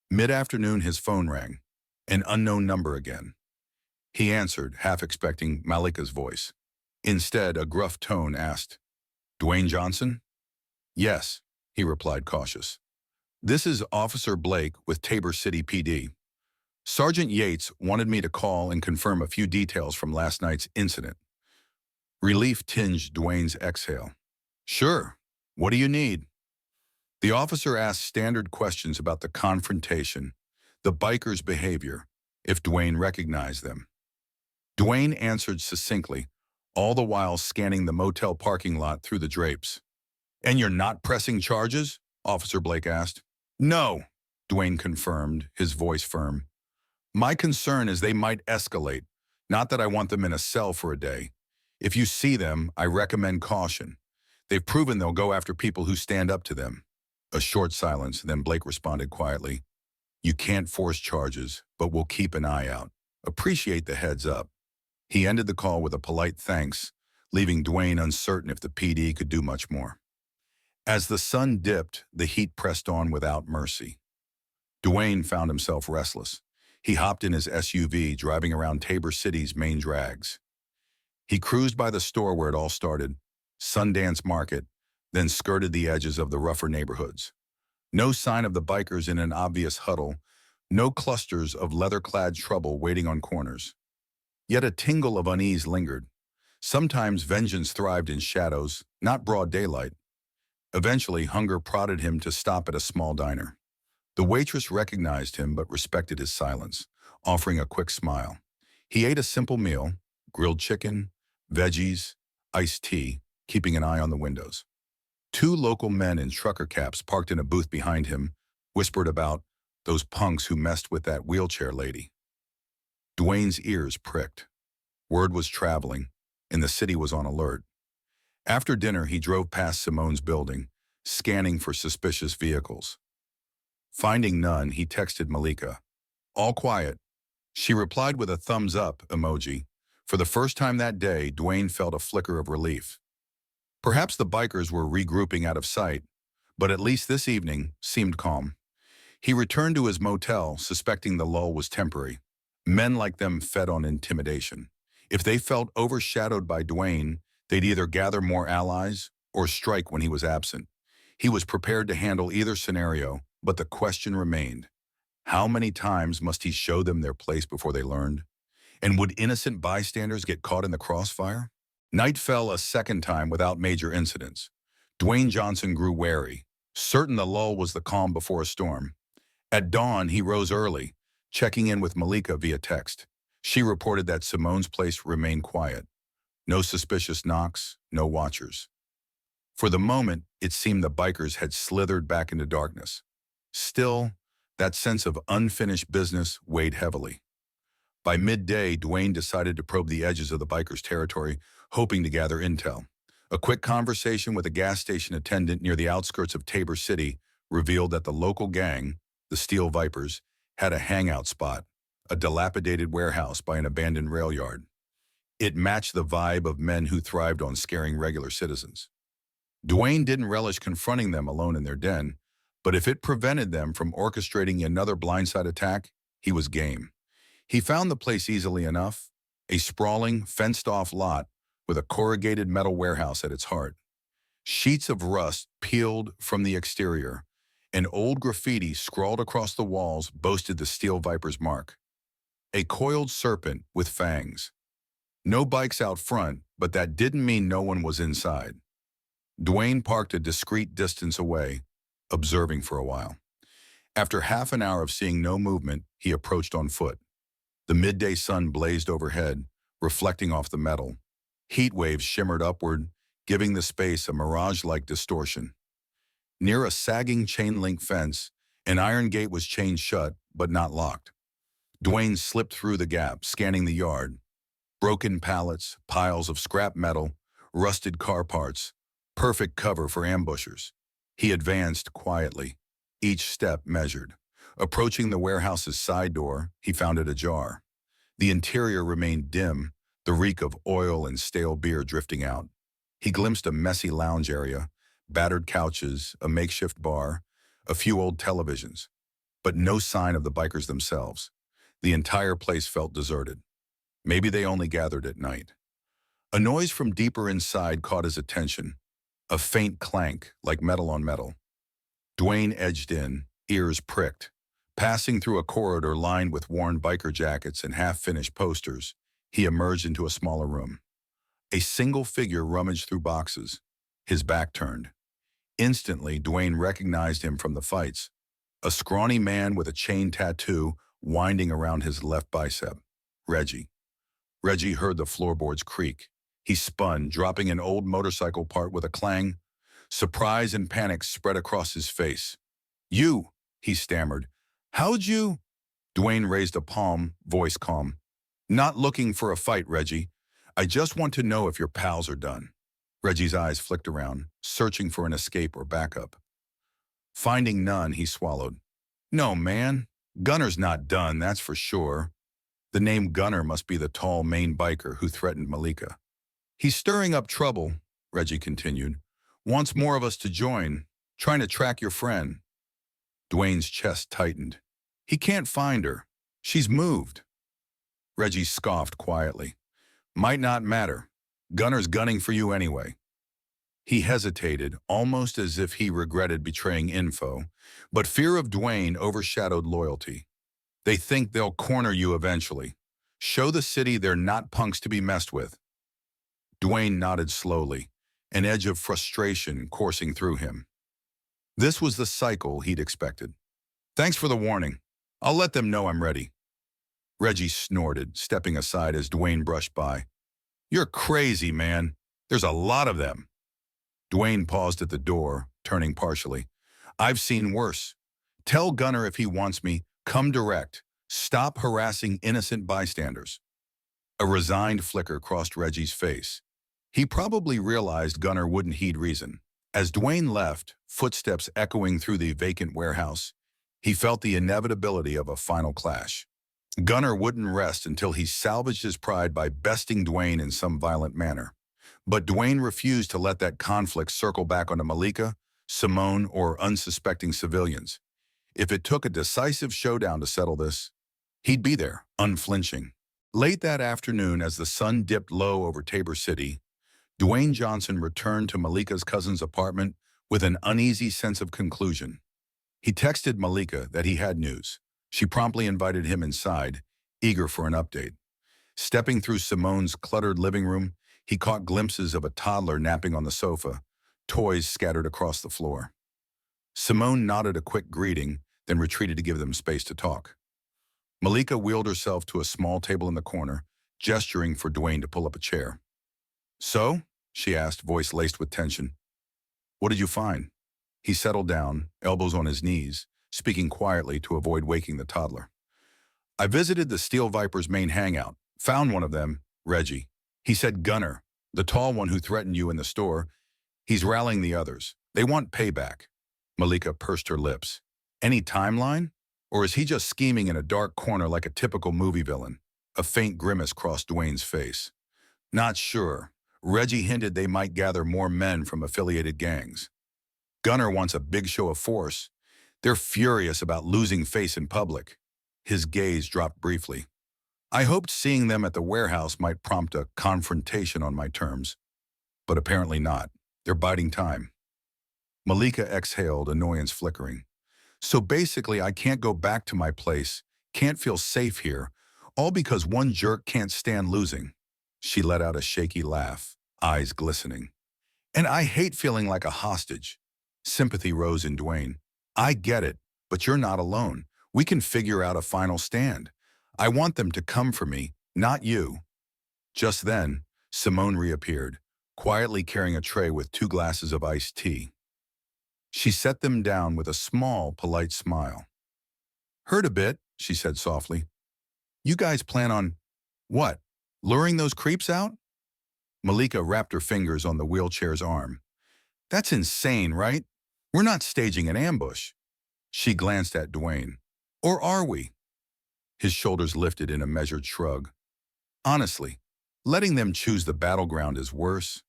Mid-afternoon, his phone rang, an unknown number again. He answered, half expecting Malika's voice. Instead, a gruff tone asked, "Dwayne Johnson?" "Yes," he replied, cautious. "This is Officer Blake with Tabor City PD. Sergeant Yates wanted me to call and confirm a few details from last night's incident." Relief tinged Dwayne's exhale. "Sure. What do you need?" The officer asked standard questions about the confrontation, the bikers' behavior, if Dwayne recognized them. Dwayne answered succinctly, all the while scanning the motel parking lot through the drapes. "And you're not pressing charges?" Officer Blake asked. "No," Dwayne confirmed, his voice firm. "My concern is they might escalate, not that I want them in a cell for a day. If you see them, I recommend caution. They've proven they'll go after people who stand up to them." A short silence, then Blake responded quietly, "You can't force charges, but we'll keep an eye out. Appreciate the heads up." He ended the call with a polite thanks, leaving Dwayne uncertain if the PD could do much more. As the sun dipped, the heat pressed on without mercy. Dwayne found himself restless. He hopped in his SUV, driving around Tabor City's main drags. He cruised by the store where it all started, Sundance Market, then skirted the edges of the rougher neighborhoods. No sign of the bikers in an obvious huddle, no clusters of leather-clad trouble waiting on corners. Yet a tingle of unease lingered. Sometimes vengeance thrived in shadows, not broad daylight. Eventually, hunger prodded him to stop at a small diner. The waitress recognized him but respected his silence, offering a quick smile. He ate a simple meal, grilled chicken, veggies, iced tea, keeping an eye on the windows. Two local men in trucker caps parked in a booth behind him, whispered about those punks who messed with that wheelchair lady. Dwayne's ears pricked. Word was traveling, and the city was on alert. After dinner, he drove past Simone's building, scanning for suspicious vehicles. Finding none, he texted Malika. "All quiet." She replied with a thumbs-up emoji. For the first time that day, Dwayne felt a flicker of relief. Perhaps the bikers were regrouping out of sight, but at least this evening seemed calm. He returned to his motel, suspecting the lull was temporary. Men like them fed on intimidation. If they felt overshadowed by Dwayne, they'd either gather more allies or strike when he was absent. He was prepared to handle either scenario, but the question remained, how many times must he show them their place before they learned? And would innocent bystanders get caught in the crossfire? Night fell a second time without major incidents. Dwayne Johnson grew wary, certain the lull was the calm before a storm. At dawn, he rose early, checking in with Malika via text. She reported that Simone's place remained quiet. No suspicious knocks, no watchers. For the moment, it seemed the bikers had slithered back into darkness. Still, that sense of unfinished business weighed heavily. By midday, Dwayne decided to probe the edges of the bikers' territory, hoping to gather intel. A quick conversation with a gas station attendant near the outskirts of Tabor City revealed that the local gang, the Steel Vipers, had a hangout spot, a dilapidated warehouse by an abandoned rail yard. It matched the vibe of men who thrived on scaring regular citizens. Dwayne didn't relish confronting them alone in their den, but if it prevented them from orchestrating another blindside attack, he was game. He found the place easily enough, a sprawling, fenced-off lot with a corrugated metal warehouse at its heart. Sheets of rust peeled from the exterior, and old graffiti scrawled across the walls boasted the Steel Viper's mark. A coiled serpent with fangs. No bikes out front, but that didn't mean no one was inside. Dwayne parked a discreet distance away, observing for a while. After half an hour of seeing no movement, he approached on foot. The midday sun blazed overhead, reflecting off the metal. Heat waves shimmered upward, giving the space a mirage-like distortion. Near a sagging chain-link fence, an iron gate was chained shut, but not locked. Dwayne slipped through the gap, scanning the yard. Broken pallets, piles of scrap metal, rusted car parts, perfect cover for ambushers. He advanced quietly, each step measured. Approaching the warehouse's side door, he found it ajar. The interior remained dim, the reek of oil and stale beer drifting out. He glimpsed a messy lounge area, battered couches, a makeshift bar, a few old televisions, but no sign of the bikers themselves. The entire place felt deserted. Maybe they only gathered at night. A noise from deeper inside caught his attention, a faint clank like metal on metal. Dwayne edged in, ears pricked. Passing through a corridor lined with worn biker jackets and half-finished posters, he emerged into a smaller room. A single figure rummaged through boxes, his back turned. Instantly, Dwayne recognized him from the fights, a scrawny man with a chain tattoo winding around his left bicep. Reggie. Reggie heard the floorboards creak. He spun, dropping an old motorcycle part with a clang. Surprise and panic spread across his face. "You," he stammered. "How'd you—" Dwayne raised a palm, voice calm. "Not looking for a fight, Reggie. I just want to know if your pals are done." Reggie's eyes flicked around, searching for an escape or backup. Finding none, he swallowed. "No, man. Gunner's not done, that's for sure." The name Gunner must be the tall Maine biker who threatened Malika. "He's stirring up trouble," Reggie continued. "Wants more of us to join, trying to track your friend." Dwayne's chest tightened. "He can't find her. She's moved." Reggie scoffed quietly. "Might not matter. Gunner's gunning for you anyway." He hesitated, almost as if he regretted betraying info, but fear of Dwayne overshadowed loyalty. "They think they'll corner you eventually. Show the city they're not punks to be messed with." Dwayne nodded slowly, an edge of frustration coursing through him. This was the cycle he'd expected. "Thanks for the warning. I'll let them know I'm ready." Reggie snorted, stepping aside as Dwayne brushed by. "You're crazy, man. There's a lot of them." Dwayne paused at the door, turning partially. "I've seen worse. Tell Gunner if he wants me, come direct. Stop harassing innocent bystanders." A resigned flicker crossed Reggie's face. He probably realized Gunner wouldn't heed reason. As Dwayne left, footsteps echoing through the vacant warehouse, he felt the inevitability of a final clash. Gunner wouldn't rest until he salvaged his pride by besting Dwayne in some violent manner. But Dwayne refused to let that conflict circle back onto Malika, Simone, or unsuspecting civilians. If it took a decisive showdown to settle this, He'd be there, unflinching. Late that afternoon, as the sun dipped low over Tabor City, Dwayne Johnson returned to Malika's cousin's apartment with an uneasy sense of conclusion. He texted Malika that he had news. She promptly invited him inside, eager for an update. Stepping through Simone's cluttered living room, he caught glimpses of a toddler napping on the sofa, toys scattered across the floor. Simone nodded a quick greeting, then retreated to give them space to talk. Malika wheeled herself to a small table in the corner, gesturing for Dwayne to pull up a chair. "So?" she asked, voice laced with tension. "What did you find?" He settled down, elbows on his knees, speaking quietly to avoid waking the toddler. "I visited the Steel Viper's main hangout. Found one of them, Reggie. He said Gunner, the tall one who threatened you in the store. He's rallying the others. They want payback." Malika pursed her lips. "Any timeline? Or is he just scheming in a dark corner like a typical movie villain?" A faint grimace crossed Dwayne's face. "Not sure. Reggie hinted they might gather more men from affiliated gangs. Gunner wants a big show of force. They're furious about losing face in public." His gaze dropped briefly. "I hoped seeing them at the warehouse might prompt a confrontation on my terms, but apparently not. They're biding time." Malika exhaled, annoyance flickering. "So basically I can't go back to my place, can't feel safe here, all because one jerk can't stand losing." She let out a shaky laugh, eyes glistening. "And I hate feeling like a hostage." Sympathy rose in Dwayne. "I get it, but you're not alone. We can figure out a final stand. I want them to come for me, not you." Just then, Simone reappeared, quietly carrying a tray with 2 glasses of iced tea. She set them down with a small, polite smile. "Heard a bit," she said softly. "You guys plan on, what, luring those creeps out?" Malika wrapped her fingers on the wheelchair's arm. "That's insane, right? We're not staging an ambush." She glanced at Dwayne. "Or are we?" His shoulders lifted in a measured shrug. "Honestly, letting them choose the battleground is worse.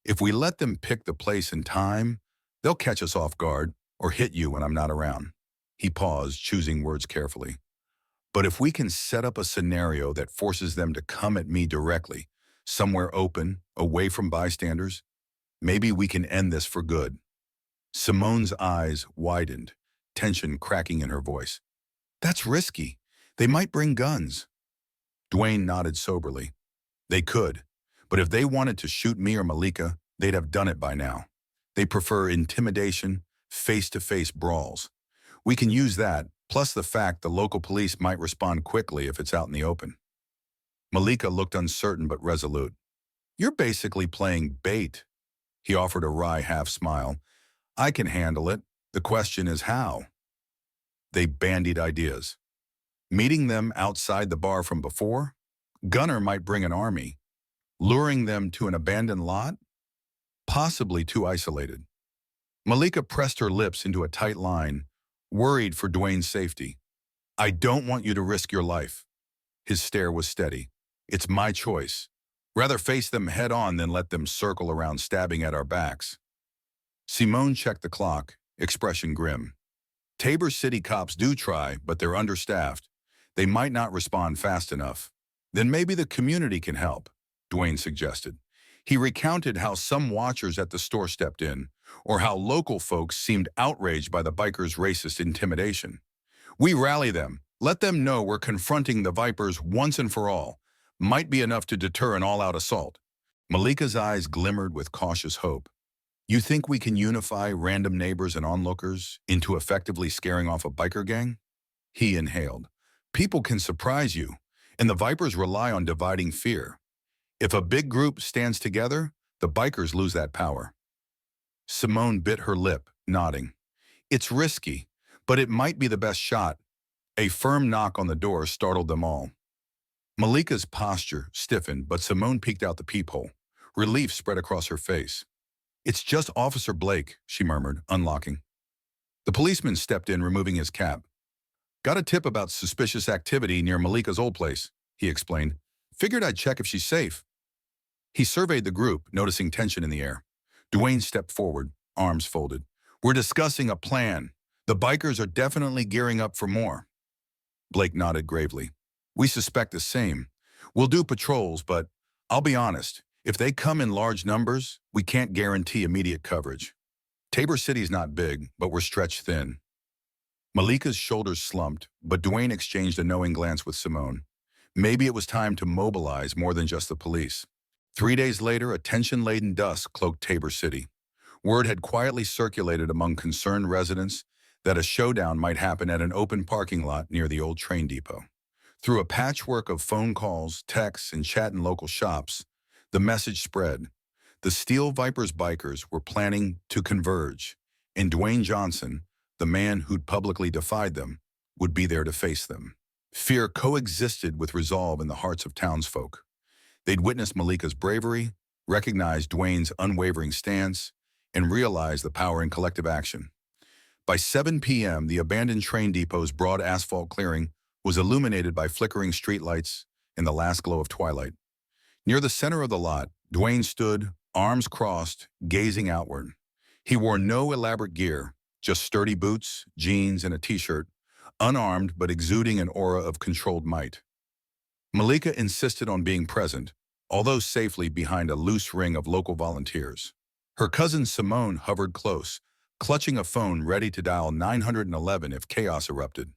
If we let them pick the place and time, they'll catch us off guard or hit you when I'm not around." He paused, choosing words carefully. "But if we can set up a scenario that forces them to come at me directly, somewhere open, away from bystanders, maybe we can end this for good." Simone's eyes widened, tension cracking in her voice. "That's risky. They might bring guns." Dwayne nodded soberly. "They could, but if they wanted to shoot me or Malika, they'd have done it by now. They prefer intimidation, face-to-face brawls. We can use that, plus the fact the local police might respond quickly if it's out in the open." Malika looked uncertain but resolute. "You're basically playing bait." He offered a wry half-smile. "I can handle it. The question is how." They bandied ideas. Meeting them outside the bar from before? Gunner might bring an army. Luring them to an abandoned lot? Possibly too isolated. Malika pressed her lips into a tight line, worried for Dwayne's safety. "I don't want you to risk your life." His stare was steady. "It's my choice. Rather face them head on than let them circle around stabbing at our backs." Simone checked the clock, expression grim. "Tabor City cops do try, but they're understaffed. They might not respond fast enough. Then maybe the community can help," Dwayne suggested. He recounted how some watchers at the store stepped in, or how local folks seemed outraged by the bikers' racist intimidation. "We rally them, let them know we're confronting the Vipers once and for all. Might be enough to deter an all-out assault." Malika's eyes glimmered with cautious hope. "You think we can unify random neighbors and onlookers into effectively scaring off a biker gang?" He inhaled. "People can surprise you, and the Vipers rely on dividing fear. If a big group stands together, the bikers lose that power." Simone bit her lip, nodding. "It's risky, but it might be the best shot." A firm knock on the door startled them all. Malika's posture stiffened, but Simone peeked out the peephole. Relief spread across her face. "It's just Officer Blake," she murmured, unlocking. The policeman stepped in, removing his cap. "Got a tip about suspicious activity near Malika's old place," he explained. "Figured I'd check if she's safe." He surveyed the group, noticing tension in the air. Dwayne stepped forward, arms folded. "We're discussing a plan. The bikers are definitely gearing up for more." Blake nodded gravely. We suspect the same. We'll do patrols, but I'll be honest, if they come in large numbers, we can't guarantee immediate coverage. Tabor City's not big, but we're stretched thin. Malika's shoulders slumped, but Dwayne exchanged a knowing glance with Simone. Maybe it was time to mobilize more than just the police. 3 days later, a tension-laden dusk cloaked Tabor City. Word had quietly circulated among concerned residents that a showdown might happen at an open parking lot near the old train depot. Through a patchwork of phone calls, texts, and chat in local shops, the message spread. The Steel Vipers bikers were planning to converge, and Dwayne Johnson, the man who'd publicly defied them, would be there to face them. Fear coexisted with resolve in the hearts of townsfolk. They'd witnessed Malika's bravery, recognized Dwayne's unwavering stance, and realized the power in collective action. By 7 p.m., the abandoned train depot's broad asphalt clearing was illuminated by flickering streetlights in the last glow of twilight. Near the center of the lot, Dwayne stood, arms crossed, gazing outward. He wore no elaborate gear, just sturdy boots, jeans, and a t-shirt, unarmed but exuding an aura of controlled might. Malika insisted on being present, although safely behind a loose ring of local volunteers. Her cousin Simone hovered close, clutching a phone ready to dial 911 if chaos erupted.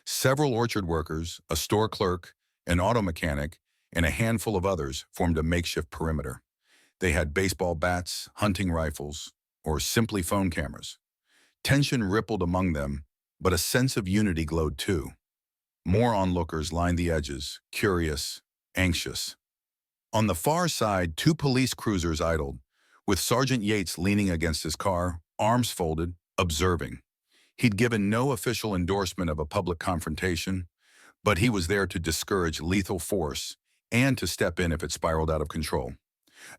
Several orchard workers, a store clerk, an auto mechanic, and a handful of others formed a makeshift perimeter. They had baseball bats, hunting rifles, or simply phone cameras. Tension rippled among them, but a sense of unity glowed too. More onlookers lined the edges, curious, anxious. On the far side, 2 police cruisers idled, with Sergeant Yates leaning against his car, arms folded, observing. He'd given no official endorsement of a public confrontation, but he was there to discourage lethal force and to step in if it spiraled out of control.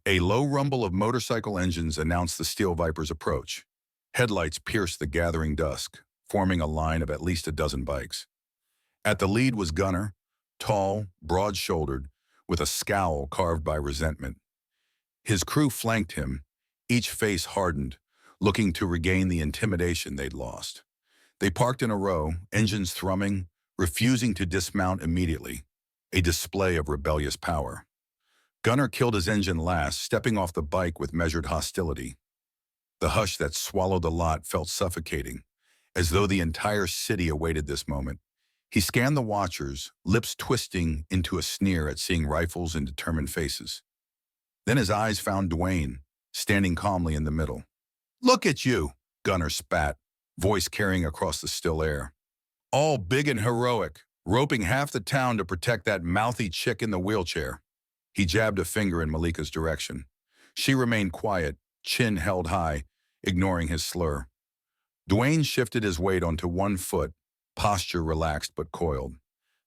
A low rumble of motorcycle engines announced the Steel Viper's approach. Headlights pierced the gathering dusk, forming a line of at least a dozen bikes. At the lead was Gunner, tall, broad-shouldered, with a scowl carved by resentment. His crew flanked him, each face hardened, looking to regain the intimidation they'd lost. They parked in a row, engines thrumming, refusing to dismount immediately, a display of rebellious power. Gunner killed his engine last, stepping off the bike with measured hostility. The hush that swallowed the lot felt suffocating, as though the entire city awaited this moment. He scanned the watchers, lips twisting into a sneer at seeing rifles and determined faces. Then his eyes found Dwayne, standing calmly in the middle. "Look at you," Gunner spat, voice carrying across the still air. "All big and heroic, roping half the town to protect that mouthy chick in the wheelchair." He jabbed a finger in Malika's direction. She remained quiet, chin held high, ignoring his slur. Dwayne shifted his weight onto one foot, posture relaxed but coiled.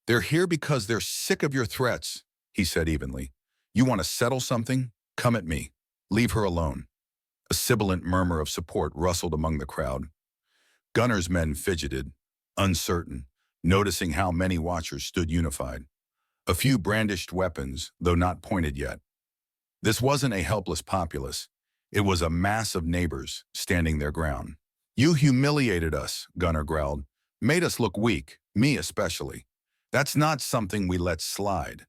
"They're here because they're sick of your threats," he said evenly. "You want to settle something? Come at me. Leave her alone." A sibilant murmur of support rustled among the crowd. Gunner's men fidgeted, uncertain, noticing how many watchers stood unified. A few brandished weapons, though not pointed yet. This wasn't a helpless populace. It was a mass of neighbors standing their ground. "You humiliated us," Gunner growled. "Made us look weak, me especially. That's not something we let slide."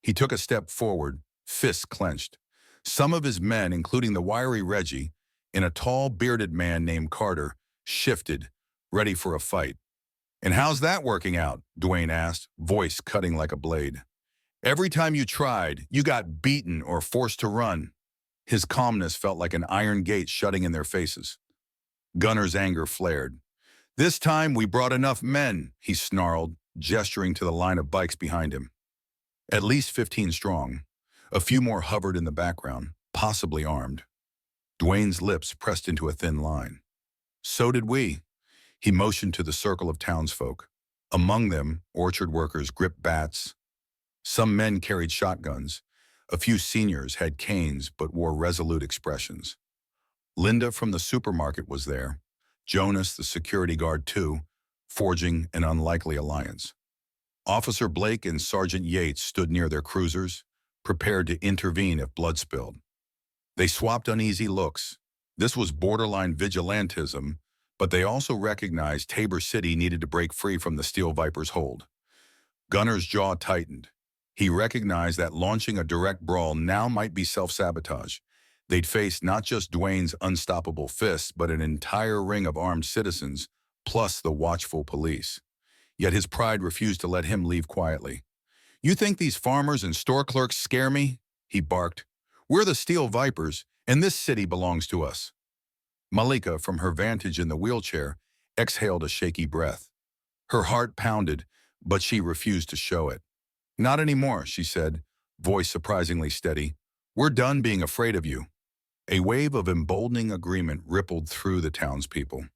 He took a step forward, fists clenched. Some of his men, including the wiry Reggie, and a tall, bearded man named Carter, shifted, ready for a fight. "And how's that working out?" Dwayne asked, voice cutting like a blade. "Every time you tried, you got beaten or forced to run." His calmness felt like an iron gate shutting in their faces. Gunner's anger flared. "This time we brought enough men," he snarled, gesturing to the line of bikes behind him. At least 15 strong. A few more hovered in the background, possibly armed. Dwayne's lips pressed into a thin line. "So did we." He motioned to the circle of townsfolk. Among them, orchard workers gripped bats. Some men carried shotguns. A few seniors had canes but wore resolute expressions. Linda from the supermarket was there. Jonas, the security guard too, forging an unlikely alliance. Officer Blake and Sergeant Yates stood near their cruisers, prepared to intervene if blood spilled. They swapped uneasy looks. This was borderline vigilantism, but they also recognized Tabor City needed to break free from the Steel Viper's hold. Gunner's jaw tightened. He recognized that launching a direct brawl now might be self-sabotage. They'd face not just Dwayne's unstoppable fists, but an entire ring of armed citizens, plus the watchful police. Yet his pride refused to let him leave quietly. "You think these farmers and store clerks scare me?" he barked. "We're the Steel Vipers, and this city belongs to us." Malika, from her vantage in the wheelchair, exhaled a shaky breath. Her heart pounded, but she refused to show it. "Not anymore," she said, voice surprisingly steady. "We're done being afraid of you." A wave of emboldening agreement rippled through the townspeople.